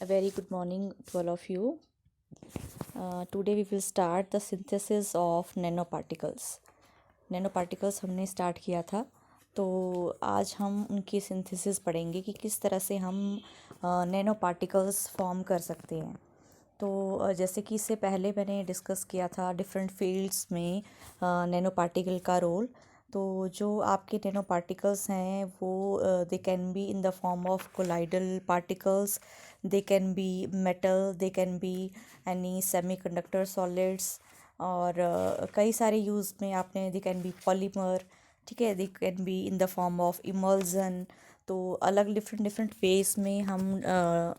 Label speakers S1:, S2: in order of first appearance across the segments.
S1: A very good morning to all of you. Today we will start the synthesis of nanoparticles. Nanoparticles हमने start किया था, तो आज हम उनकी सिंथेसिस पढ़ेंगे कि किस तरह से हम नैनो पार्टिकल्स फॉर्म कर सकते हैं। तो जैसे कि इससे पहले मैंने डिस्कस किया था डिफरेंट फील्ड्स में नैनो पार्टिकल का रोल। तो जो आपके नैनो पार्टिकल्स हैं वो दे can be in the form of colloidal particles, they can be metal, they can be any semiconductor solids, और कई सारे यूज़ में आपने दे कैन बी पॉलीमर, ठीक है, दे can be in the form of emulsion. तो अलग डिफरेंट डिफरेंट वेज में हम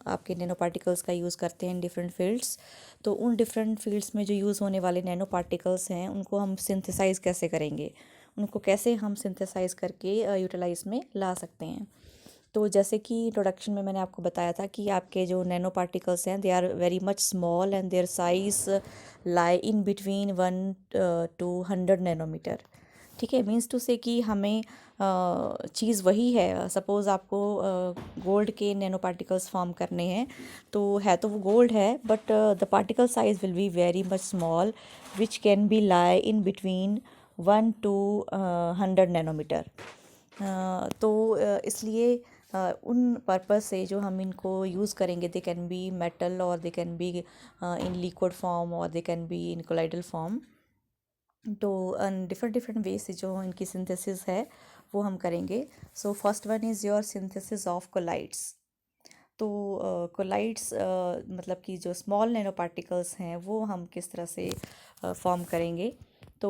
S1: आपके नैनो पार्टिकल्स का यूज़ करते हैं इन डिफरेंट फील्ड्स। तो उन डिफरेंट फील्ड्स में जो यूज़ होने वाले नैनो पार्टिकल्स हैं उनको हम सिंथेसाइज कैसे करेंगे, उनको कैसे हम सिंथेसाइज करके यूटिलाइज में ला सकते हैं। तो जैसे कि इंट्रोडक्शन में मैंने आपको बताया था कि आपके जो नैनो पार्टिकल्स हैं they are very much small and their size lie in between 1 to 100 nanometre. ठीक है, मीन्स टू से कि हमें चीज़ वही है। सपोज़ आपको गोल्ड के नैनो पार्टिकल्स फॉर्म करने हैं, तो है तो वो गोल्ड है, but the particle size will be very much small which can be lie in between 1 to 100 nanometre. तो इसलिए उन पर्पस से जो हम इनको यूज़ करेंगे, दे कैन बी मेटल और they can be in liquid form और they can be in colloidal form. तो डिफरेंट डिफरेंट वे से जो इनकी सिंथेसिस है वो हम करेंगे। So first one is your synthesis of colloids. तो कोलाइड्स मतलब कि जो स्मॉल नैनो पार्टिकल्स हैं वो हम किस तरह से फॉर्म करेंगे। तो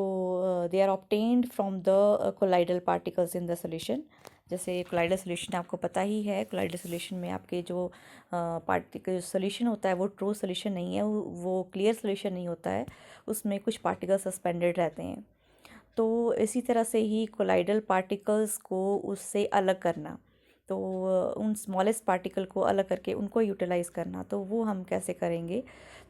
S1: they are obtained from the colloidal particles in the solution. जैसे कोलाइडल सोल्यूशन आपको पता ही है, कोलाइडल सोल्यूशन में आपके जो पार्टिकल सोल्यूशन होता है वो ट्रू सोल्यूशन नहीं है, वो क्लियर सोल्यूशन नहीं होता है, उसमें कुछ पार्टिकल सस्पेंडेड रहते हैं। तो इसी तरह से ही कोलाइडल पार्टिकल्स को उससे अलग करना, तो उन स्मॉलेस्ट पार्टिकल को अलग करके उनको यूटिलाइज़ करना, तो वो हम कैसे करेंगे।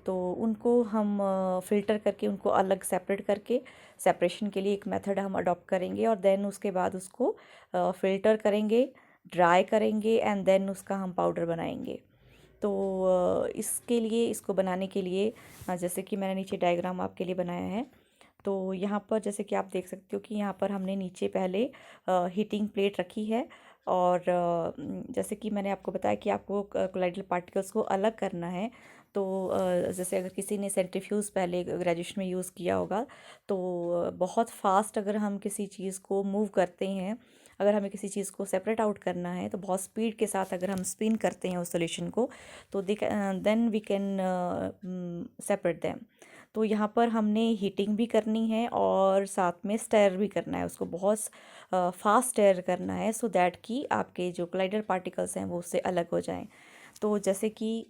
S1: तो उनको हम फ़िल्टर करके उनको अलग सेपरेट करके सेपरेशन के लिए एक मेथड हम अडॉप्ट करेंगे, और देन उसके बाद उसको फ़िल्टर करेंगे, ड्राई करेंगे, एंड देन उसका हम पाउडर बनाएंगे। तो इसके लिए, इसको बनाने के लिए जैसे कि मैंने नीचे डायग्राम आपके लिए बनाया है। तो यहाँ पर जैसे कि आप देख सकते हो कि यहाँ पर हमने नीचे पहले हीटिंग प्लेट रखी है, और जैसे कि मैंने आपको बताया कि आपको कोलाइडल पार्टिकल्स को अलग करना है। तो जैसे अगर किसी ने सेंट्रीफ्यूज पहले ग्रेजुएशन में यूज़ किया होगा, तो बहुत फास्ट अगर हम किसी चीज़ को मूव करते हैं, अगर हमें किसी चीज़ को सेपरेट आउट करना है तो बहुत स्पीड के साथ अगर हम स्पिन करते हैं उस सॉल्यूशन को, तो then we can separate them. तो यहाँ पर हमने हीटिंग भी करनी है और साथ में स्टर भी करना है, उसको बहुत फास्ट स्टर करना है, सो दैट कि आपके जो कोलाइडल पार्टिकल्स हैं वो उससे अलग हो जाएं। तो जैसे कि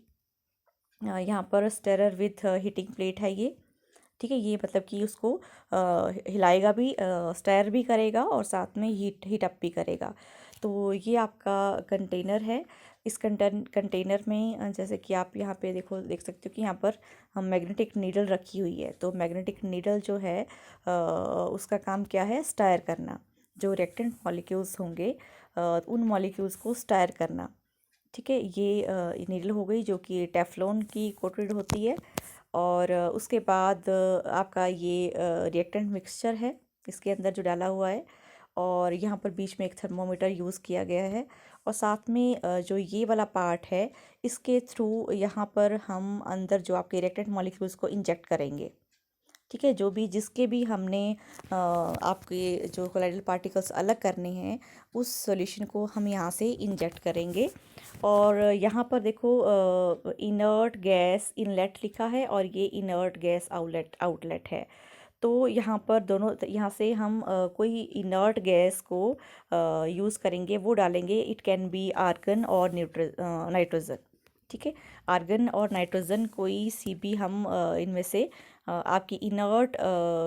S1: यहाँ पर स्टेरर विथ हीटिंग प्लेट है ये, ठीक है, ये मतलब कि उसको हिलाएगा भी, स्टर भी करेगा और साथ में हीट अप भी करेगा। तो ये आपका कंटेनर है। इस कंटेनर में जैसे कि आप यहाँ पे देख सकते हो कि यहाँ पर हम मैग्नेटिक नीडल रखी हुई है। तो मैग्नेटिक नीडल जो है उसका काम क्या है, स्टायर करना, जो रिएक्टेंट मॉलिक्यूल्स होंगे उन मॉलिक्यूल्स को स्टायर करना। ठीक है, ये नीडल हो गई जो कि टेफ्लॉन की कोटेड होती है। और उसके बाद आपका ये रिएक्टेंट मिक्सचर है इसके अंदर जो डाला हुआ है, और यहाँ पर बीच में एक थर्मोमीटर यूज़ किया गया है, और साथ में जो ये वाला पार्ट है इसके थ्रू यहाँ पर हम अंदर जो आपके रिएक्टेंट मॉलिक्यूल्स को इंजेक्ट करेंगे। ठीक है, जो भी जिसके भी हमने आपके जो कोलाइडल पार्टिकल्स अलग करने हैं उस सॉल्यूशन को हम यहाँ से इंजेक्ट करेंगे। और यहाँ पर देखो इनर्ट गैस इनलेट लिखा है और ये इनर्ट गैस आउटलेट है। तो यहाँ पर दोनों, यहाँ से हम कोई इनर्ट गैस को यूज़ करेंगे, वो डालेंगे। इट कैन बी आर्गन और नाइट्रोजन। ठीक है, आर्गन और नाइट्रोजन कोई सी भी हम इनमें से आपकी इनर्ट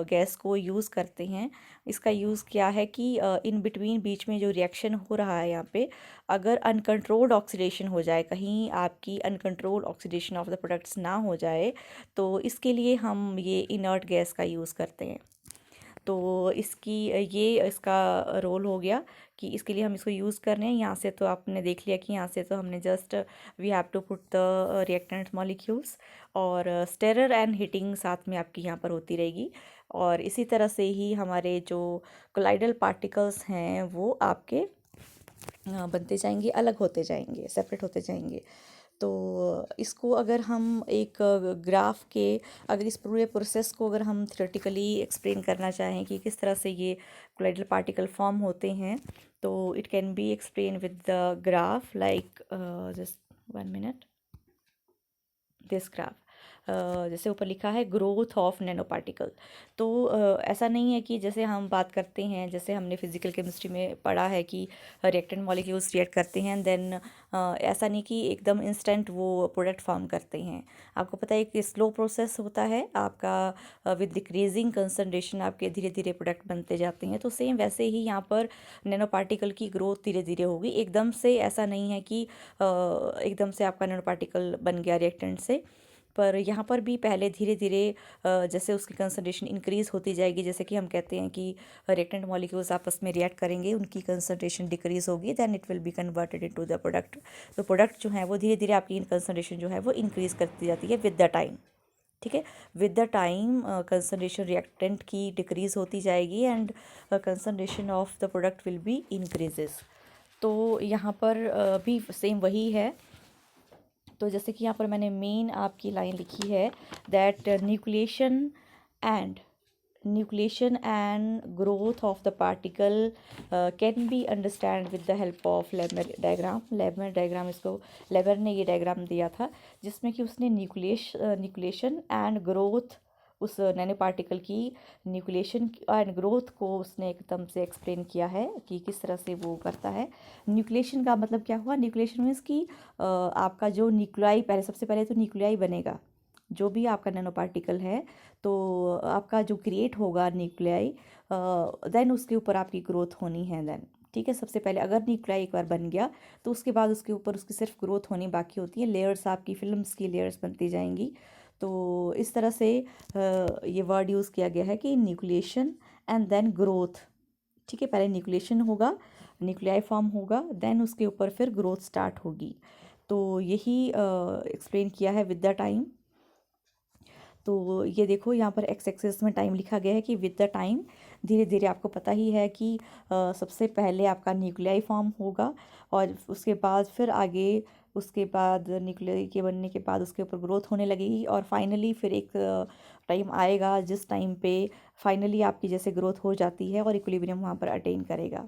S1: गैस को यूज़ करते हैं। इसका यूज़ क्या है कि इन बिटवीन, बीच में जो रिएक्शन हो रहा है यहाँ पे, अगर अनकंट्रोल्ड ऑक्सीडेशन हो जाए, कहीं आपकी uncontrolled oxidation of the products ना हो जाए, तो इसके लिए हम ये इनर्ट गैस का यूज़ करते हैं। तो ये इसका रोल हो गया कि इसके लिए हम इसको यूज़ कर रहे हैं। यहाँ से तो आपने देख लिया कि यहाँ से तो हमने just we have to put the reactant molecules, और स्टेरर एंड हीटिंग साथ में आपकी यहाँ पर होती रहेगी। और इसी तरह से ही हमारे जो कोलाइडल पार्टिकल्स हैं वो आपके बनते जाएंगे, अलग होते जाएंगे, सेपरेट होते जाएंगे। तो इसको अगर हम एक ग्राफ के, अगर इस पूरे प्रोसेस को अगर हम थ्योरेटिकली एक्सप्लेन करना चाहें कि किस तरह से ये कोलाइडल पार्टिकल फॉर्म होते हैं, तो it can be explain with the graph like just 1 minute, this graph. जैसे ऊपर लिखा है ग्रोथ ऑफ नैनो पार्टिकल। तो ऐसा नहीं है कि जैसे हम बात करते हैं, जैसे हमने फिजिकल केमिस्ट्री में पढ़ा है कि रिएक्टेंट मॉलिक्यूल्स रिएक्ट करते हैं, देन ऐसा नहीं कि एकदम इंस्टेंट वो प्रोडक्ट फॉर्म करते हैं। आपको पता है कि स्लो प्रोसेस होता है आपका, विद डिक्रीजिंग कंसनट्रेशन आपके धीरे धीरे प्रोडक्ट बनते जाते हैं। तो सेम वैसे ही यहाँ पर नैनो पार्टिकल की ग्रोथ धीरे धीरे होगी, एकदम से ऐसा नहीं है कि एकदम से आपका नैनो पार्टिकल बन गया रिएक्टेंट से। पर यहाँ पर भी पहले धीरे धीरे जैसे उसकी कंसंट्रेशन इंक्रीज़ होती जाएगी, जैसे कि हम कहते हैं कि रिएक्टेंट मॉलिक्यूल्स आपस में रिएक्ट करेंगे, उनकी कंसंट्रेशन डिक्रीज़ होगी, then it will be converted into the product. तो प्रोडक्ट जो है वो धीरे धीरे आपकी कंसंट्रेशन जो है वो इंक्रीज़ करती जाती है विद द टाइम। ठीक है, with the time concentration reactant की डिक्रीज़ होती जाएगी and concentration of the product will be increases. तो यहाँ पर भी सेम वही है। तो जैसे कि यहाँ पर मैंने मेन आपकी लाइन लिखी है that and nucleation and growth of the particle can be understand with the help of LaMer diagram. LaMer diagram, इसको लेमर ने ये डायग्राम दिया था जिसमें कि उसने न्यूक्लिएशन एंड ग्रोथ, उस नैनो पार्टिकल की न्यूक्लिएशन एंड ग्रोथ को उसने एकदम से एक्सप्लेन किया है कि किस तरह से वो करता है। न्यूक्लिएशन का मतलब क्या हुआ? न्यूक्लिएशन मीन्स कि आपका जो न्यूक्लियाई, पहले सबसे पहले तो न्यूक्लियाई बनेगा, जो भी आपका नैनो पार्टिकल है, तो आपका जो क्रिएट होगा न्यूक्लियाई, देन उसके ऊपर आपकी ग्रोथ होनी है देन। ठीक है, सबसे पहले अगर न्यूक्लियाई एक बार बन गया तो उसके बाद उसके ऊपर उसकी सिर्फ ग्रोथ होनी बाकी होती है, लेयर्स आपकी फिल्म्स की लेयर्स बनती जाएंगी। तो इस तरह से ये वर्ड यूज़ किया गया है कि न्यूक्लिएशन एंड देन ग्रोथ। ठीक है, पहले न्यूक्लिएशन होगा, न्यूक्लियाई फॉर्म होगा, देन उसके ऊपर फिर ग्रोथ स्टार्ट होगी। तो यही एक्सप्लेन किया है विद द टाइम। तो ये देखो यहाँ पर एक्स एक्सिस में टाइम लिखा गया है कि विद द टाइम, धीरे धीरे आपको पता ही है कि सबसे पहले आपका न्यूक्लियाई फॉर्म होगा और उसके बाद फिर आगे, उसके बाद न्यूक्लियाई के बनने के बाद उसके ऊपर ग्रोथ होने लगेगी और फाइनली फिर एक टाइम आएगा जिस टाइम पे फाइनली आपकी जैसे ग्रोथ हो जाती है और इक्विलिब्रियम वहाँ पर अटेन करेगा।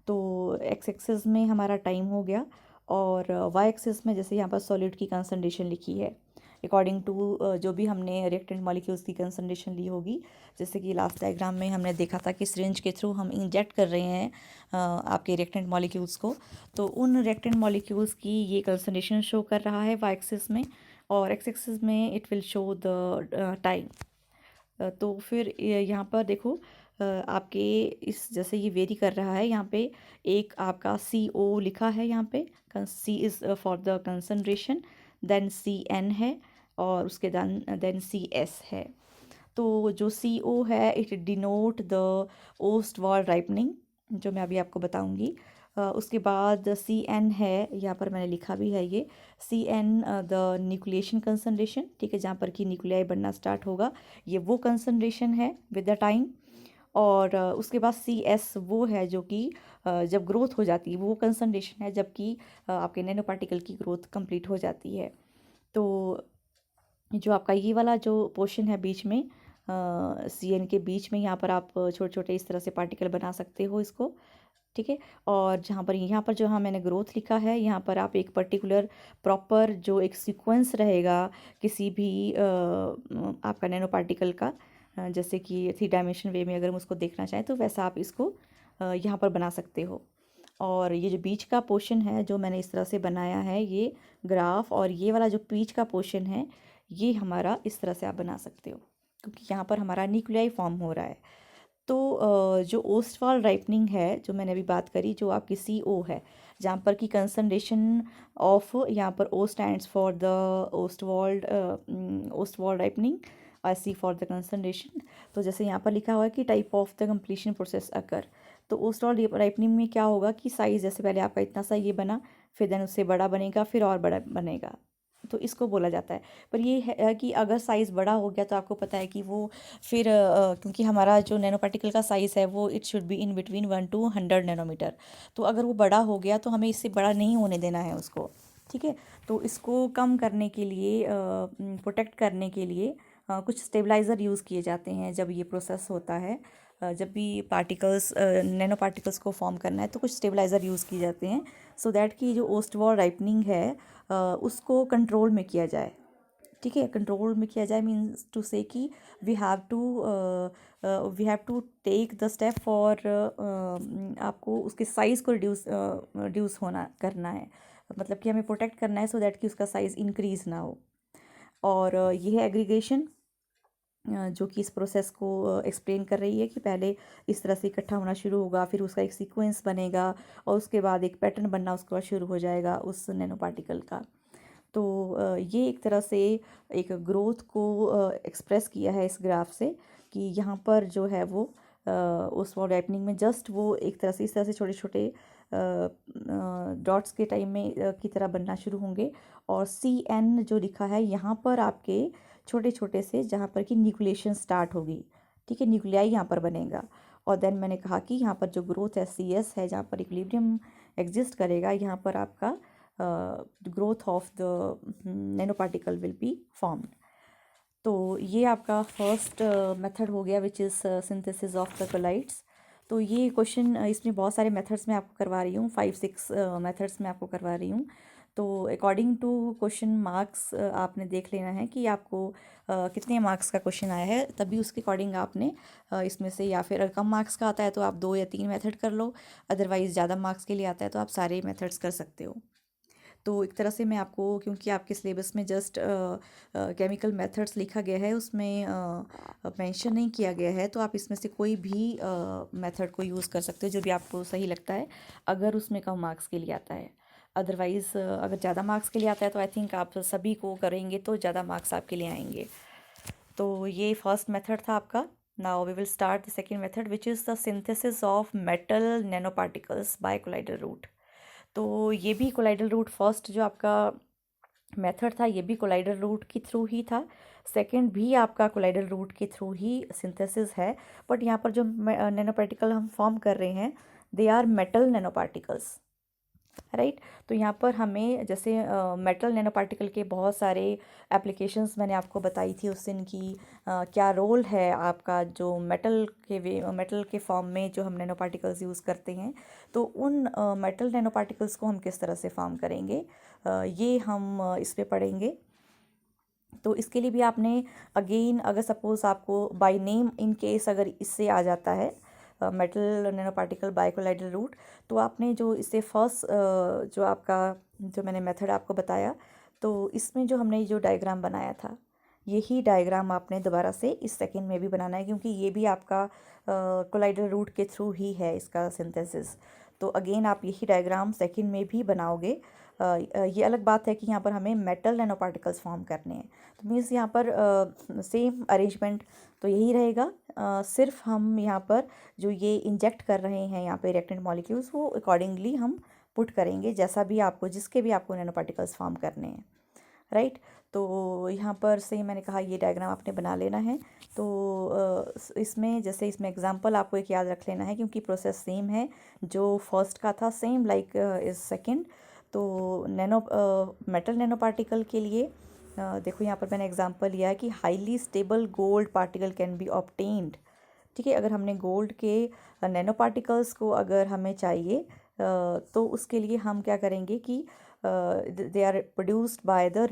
S1: तो एक्स एक्सिस में हमारा टाइम हो गया और वाई एक्सिस में जैसे यहाँ पर सॉलिड की कंसंट्रेशन लिखी है अकॉर्डिंग टू जो भी हमने रिएक्टेंट मॉलिक्यूल्स की कंसंट्रेशन ली होगी। जैसे कि लास्ट डायग्राम में हमने देखा था कि सिरिंज के थ्रू हम इंजेक्ट कर रहे हैं आपके रिएक्टेंट मॉलिक्यूल्स को, तो उन रिएक्टेंट मॉलिक्यूल्स की ये कंसंट्रेशन शो कर रहा है वाई एक्सिस में, और एक्स एक्सिस में it will show the time. तो फिर यहाँ पर देखो आपके इस जैसे ये वेरी कर रहा है, यहाँ पे एक आपका CO लिखा है, यहाँ पे C is for the concentration, then CN है और उसके देन CS है। तो जो CO है इट डिनोट द ओस्ट-वाल राइपनिंग, जो मैं अभी आपको बताऊंगी। उसके बाद CN है, यहाँ पर मैंने लिखा भी है ये CN द न्यूक्लिएशन कंसंट्रेशन। ठीक है, जहाँ पर कि न्यूक्लियाई बनना स्टार्ट होगा, ये वो कंसंट्रेशन है विद द टाइम। और उसके बाद CS वो है जो कि जब ग्रोथ हो जाती है, वो कंसंट्रेशन है जबकि आपके नैनो पार्टिकल की ग्रोथ कंप्लीट हो जाती है। तो जो आपका ये वाला जो पोर्शन है बीच में CN के बीच में, यहाँ पर आप छोटे छोटे इस तरह से पार्टिकल बना सकते हो इसको। ठीक है, और जहाँ पर यहाँ पर जो हाँ मैंने ग्रोथ लिखा है, यहाँ पर आप एक पर्टिकुलर प्रॉपर जो एक सीक्वेंस रहेगा किसी भी आपका नैनो पार्टिकल का, जैसे कि 3 डायमेंशन वे में अगर हम उसको देखना चाहें तो वैसा आप इसको यहाँ पर बना सकते हो। और ये जो बीच का पोर्शन है जो मैंने इस तरह से बनाया है ये ग्राफ, और ये वाला जो बीच का पोर्शन है ये हमारा इस तरह से आप बना सकते हो, क्योंकि यहाँ पर हमारा न्यूक्लियाई फॉर्म हो रहा है। तो जो ओस्टवाल राइपनिंग है जो मैंने अभी बात करी, जो आपकी CO है, जहाँ पर की कंसंट्रेशन ऑफ, यहाँ पर O stands for the Ostwald ripening, ऐसी फॉर द कंसंट्रेशन। तो जैसे यहाँ पर लिखा हुआ है कि type of the completion process अकर। तो ओवरऑल राइपनिंग में क्या होगा कि साइज़ जैसे पहले आपका इतना सा ये बना, फिर देन उससे बड़ा बनेगा, फिर और बड़ा बनेगा, तो इसको बोला जाता है। पर ये है कि अगर साइज़ बड़ा हो गया तो आपको पता है कि वो फिर क्योंकि हमारा जो नैनो पार्टिकल का साइज़ है वो it should be in between 1 to 100 nanometre. तो अगर वो बड़ा हो गया तो हमें इससे बड़ा नहीं होने देना है उसको, ठीक है। तो इसको कम करने के लिए, प्रोटेक्ट करने के लिए कुछ स्टेबलाइज़र यूज़ किए जाते हैं जब ये प्रोसेस होता है। जब भी पार्टिकल्स, नैनो पार्टिकल्स को फॉर्म करना है तो कुछ स्टेबलाइज़र यूज़ किए जाते हैं, सो दैट कि जो ओस्ट-वॉल राइपनिंग है उसको कंट्रोल में किया जाए, ठीक है। कंट्रोल में किया जाए मीन्स टू से कि we have to we have to take the step for, आपको उसके साइज़ को रिड्यूस होना करना है, मतलब कि हमें प्रोटेक्ट करना है सो दैट कि उसका साइज़ इंक्रीज़ ना हो। और ये है एग्रीगेशन, जो कि इस प्रोसेस को एक्सप्लेन कर रही है कि पहले इस तरह से इकट्ठा होना शुरू होगा, फिर उसका एक सीक्वेंस बनेगा और उसके बाद एक पैटर्न बनना उसके बाद शुरू हो जाएगा उस नैनो पार्टिकल का। तो ये एक तरह से एक ग्रोथ को एक्सप्रेस किया है इस ग्राफ से, कि यहाँ पर जो है वो उस वॉल राइपनिंग में जस्ट वो एक तरह से इस तरह से छोटे छोटे डॉट्स के टाइम में की तरह बनना शुरू होंगे। और CN जो लिखा है यहाँ पर आपके छोटे छोटे से, जहाँ पर कि न्यूक्लिएशन स्टार्ट होगी, ठीक है, न्यूक्लियाई यहाँ पर बनेगा। और देन मैंने कहा कि यहाँ पर जो ग्रोथ है CS है, जहाँ पर इक्विलिब्रियम एग्जिस्ट करेगा, यहाँ पर आपका growth of the nano particle will be formed. तो ये आपका फर्स्ट मेथड हो गया which is synthesis of the colloids. तो ये क्वेश्चन, इसमें बहुत सारे मेथड्स मैं आपको करवा रही हूँ, 5-6 मेथड्स मैं आपको करवा रही हूँ। तो अकॉर्डिंग टू क्वेश्चन मार्क्स आपने देख लेना है कि आपको कितने मार्क्स का क्वेश्चन आया है, तभी उसके अकॉर्डिंग आपने इसमें से, या फिर अगर कम मार्क्स का आता है तो आप 2 या 3 मेथड कर लो, अदरवाइज़ ज़्यादा मार्क्स के लिए आता है तो आप सारे मेथड्स कर सकते हो। तो एक तरह से मैं आपको, क्योंकि आपके सिलेबस में जस्ट केमिकल मेथड्स लिखा गया है, उसमें मेंशन नहीं किया गया है, तो आप इसमें से कोई भी मेथड को यूज़ कर सकते हो जो भी आपको सही लगता है, अगर उसमें कम मार्क्स के लिए आता है। अदरवाइज़ अगर ज़्यादा मार्क्स के लिए आता है तो आई थिंक आप सभी को करेंगे तो ज़्यादा मार्क्स आपके लिए आएंगे। तो ये फर्स्ट मेथड था आपका। Now we will start the second method which is the synthesis of metal nano particles by colloidal route. तो ये भी कोलाइडल रूट, फर्स्ट जो आपका मेथड था ये भी कोलाइडल रूट के थ्रू ही था, सेकंड भी आपका कोलाइडल रूट के थ्रू ही सिंथेसिस है। बट यहाँ पर जो नैनो पार्टिकल हम फॉर्म कर रहे हैं, they are metal nano particles, right. तो यहाँ पर हमें जैसे मेटल नैनो पार्टिकल के बहुत सारे एप्लीकेशंस मैंने आपको बताई थी उस दिन की, क्या रोल है आपका जो मेटल के फॉर्म में जो हम नैनो पार्टिकल्स यूज़ करते हैं, तो उन मेटल नैनो पार्टिकल्स को हम किस तरह से फॉर्म करेंगे, ये हम इस पे पढ़ेंगे। तो इसके लिए भी आपने अगेन, अगर सपोज़ आपको बाय नेम इन केस अगर इससे आ जाता है metal nano particle by colloidal route, तो आपने जो इससे फर्स्ट जो आपका, जो मैंने मेथड आपको बताया, तो इसमें जो हमने जो डायग्राम बनाया था, यही डायग्राम आपने दोबारा से इस सेकंड में भी बनाना है, क्योंकि ये भी आपका कोलाइडल रूट के थ्रू ही है इसका सिंथेसिस। तो अगेन आप यही डायग्राम सेकंड में भी बनाओगे। ये अलग बात है कि यहाँ पर हमें मेटल नैनो पार्टिकल्स फॉर्म करने हैं, तो मीन्स यहाँ पर सेम अरेंजमेंट तो यही रहेगा, सिर्फ हम यहाँ पर जो ये इंजेक्ट कर रहे हैं यहाँ पे रिएक्टेंट मॉलिक्यूल्स, वो अकॉर्डिंगली हम पुट करेंगे, जैसा भी आपको, जिसके भी आपको नैनो पार्टिकल्स फॉर्म करने हैं, राइट। तो यहाँ पर से मैंने कहा ये डायग्राम आपने बना लेना है। तो इसमें जैसे इसमें एग्जांपल आपको एक याद रख लेना है, क्योंकि प्रोसेस सेम है जो फर्स्ट का था, सेम लाइक इज सेकंड। तो मेटल नैनो पार्टिकल के लिए देखो यहाँ पर मैंने एग्जांपल लिया है कि highly stable gold particle can B obtained, ठीक है। अगर हमने गोल्ड के नैनो पार्टिकल्स को अगर हमें चाहिए, तो उसके लिए हम क्या करेंगे कि they are produced by the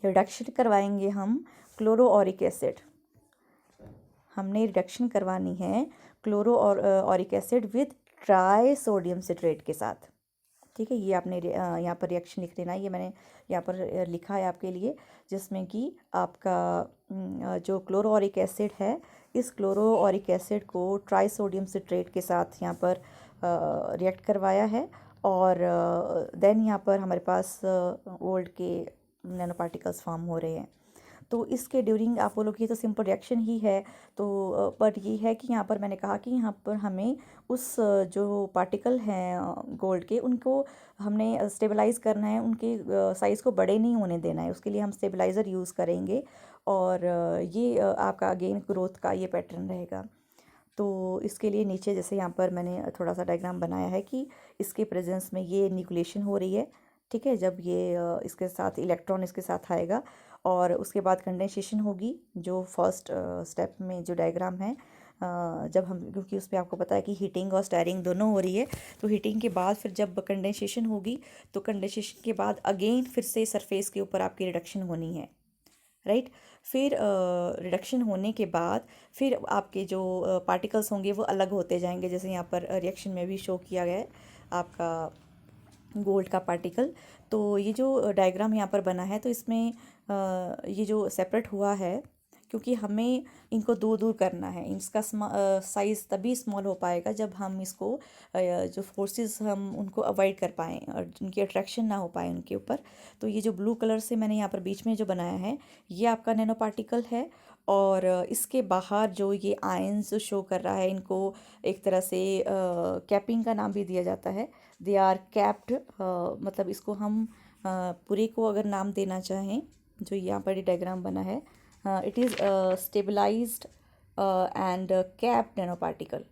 S1: reduction करवाएंगे हम क्लोरोऑरिक एसिड, हमने रिडक्शन करवानी है chloroauric acid with tri sodium citrate के साथ, ठीक है। ये आपने यहाँ पर रिएक्शन लिख लेना है, ये मैंने यहाँ पर लिखा है आपके लिए, जिसमें कि आपका जो क्लोरोऑरिक एसिड है, इस क्लोरोऑरिक एसिड को ट्राई सोडियम सिट्रेट के साथ यहाँ पर रिएक्ट करवाया है, और देन यहाँ पर हमारे पास गोल्ड के नैनो पार्टिकल्स फॉर्म हो रहे हैं। तो इसके ड्यूरिंग आप बोलोगे ये तो सिंपल रिएक्शन ही है, तो पर ये है कि यहाँ पर मैंने कहा कि यहाँ पर हमें उस जो पार्टिकल हैं गोल्ड के, उनको हमने स्टेबलाइज़ करना है, उनके साइज़ को बड़े नहीं होने देना है, उसके लिए हम स्टेबलाइज़र यूज़ करेंगे। और ये आपका अगेन ग्रोथ का ये पैटर्न रहेगा। तो इसके लिए नीचे जैसे यहाँ पर मैंने थोड़ा सा डायग्राम बनाया है कि इसके प्रेजेंस में ये न्यूक्लिएशन हो रही है, ठीक है। जब ये इसके साथ इलेक्ट्रॉन इसके साथ आएगा और उसके बाद कंडेंसेशन होगी, जो फर्स्ट स्टेप में जो डायग्राम है, जब हम, क्योंकि उस पर आपको पता है कि हीटिंग और स्टायरिंग दोनों हो रही है, तो हीटिंग के बाद फिर जब कंडेंसेशन होगी, तो कंडेंसेशन के बाद अगेन फिर से सरफेस के ऊपर आपकी रिडक्शन होनी है, राइट। फिर रिडक्शन होने के बाद फिर आपके जो पार्टिकल्स होंगे वो अलग होते जाएंगे, जैसे यहाँ पर रिएक्शन में भी शो किया गया है आपका गोल्ड का पार्टिकल। तो ये जो डायग्राम यहाँ पर बना है, तो इसमें ये जो सेपरेट हुआ है, क्योंकि हमें इनको दूर दूर करना है, इसका साइज़ तभी स्मॉल हो पाएगा जब हम इसको जो फोर्सेस हम उनको अवॉइड कर पाएँ और उनकी अट्रैक्शन ना हो पाए उनके ऊपर। तो ये जो ब्लू कलर से मैंने यहाँ पर बीच में जो बनाया है, ये आपका नैनो पार्टिकल है। और इसके बाहर जो ये आयंस शो कर रहा है, इनको एक तरह से कैपिंग का नाम भी दिया जाता है। दे आर कैप्ड, मतलब इसको हम पूरे को अगर नाम देना चाहें, जो यहाँ पर ये डायग्राम बना है, it is stabilised and capped nano particle,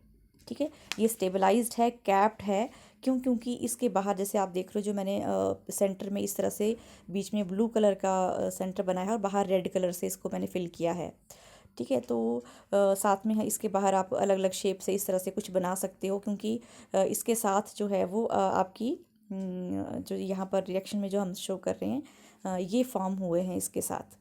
S1: ठीक है। ये स्टेबलाइज्ड है, कैप्ड है, क्योंकि इसके बाहर जैसे आप देख रहे हो, जो मैंने सेंटर में इस तरह से बीच में ब्लू कलर का सेंटर बनाया है और बाहर रेड कलर से इसको मैंने फिल किया है, ठीक है। तो साथ में है इसके बाहर आप अलग अलग शेप से इस तरह से कुछ बना सकते हो, क्योंकि इसके साथ जो है वो आपकी जो यहाँ पर रिएक्शन में जो हम शो कर रहे हैं, ये फॉर्म हुए हैं इसके साथ,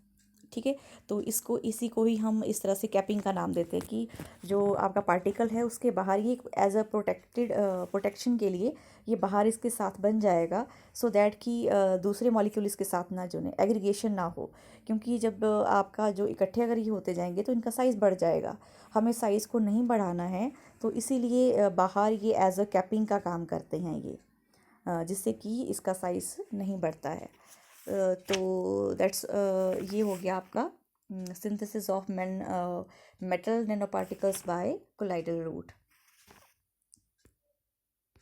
S1: ठीक है। तो इसको, इसी को ही हम इस तरह से कैपिंग का नाम देते हैं कि जो आपका पार्टिकल है उसके बाहर ये एज अ प्रोटेक्शन के लिए ये बाहर इसके साथ बन जाएगा, सो दैट कि दूसरे मॉलिक्यूल इसके साथ ना जुड़े, एग्रीगेशन ना हो। क्योंकि जब आपका जो इकट्ठे अगर ये होते जाएंगे तो इनका साइज़ बढ़ जाएगा, हमें साइज़ को नहीं बढ़ाना है। तो इसीलिए बाहर ये एज अ कैपिंग का काम करते हैं ये, जिससे कि इसका साइज़ नहीं बढ़ता है। तो दैट्स ये हो गया आपका synthesis of metal nano particles by colloidal root.